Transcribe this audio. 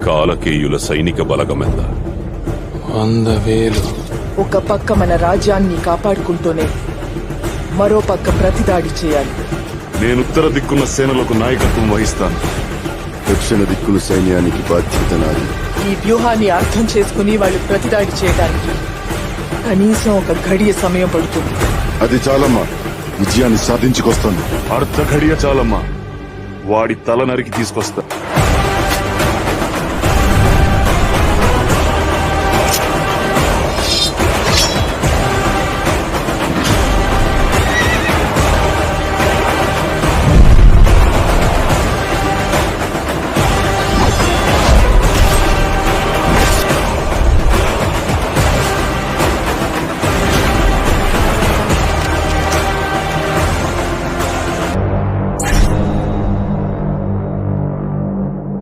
కాలకేయుల సైనిక బలగమెంత? 100,000. ఒక పక్క మన రాజ్యాన్ని కాపాడుకుంటూనే మరో పక్క ప్రతిదాడి చేయాలి. నేను ఉత్తర దిక్కున్న సేనలకు నాయకత్వం వహిస్తాను. దక్షిణ దిక్కుల సైన్యానికి బాధ్యత నాది. ఈ వ్యూహాన్ని అర్థం చేసుకుని వాళ్ళు ప్రతిదాడి చేయడానికి కనీసం ఒక గడియ సమయం పడుతుంది. అది చాలమ్మా, విజయాన్ని సాధించుకొస్తాను. అర్ధ ఘడియ చాలమ్మా, వాడి తల నరికి తీసుకొస్తా.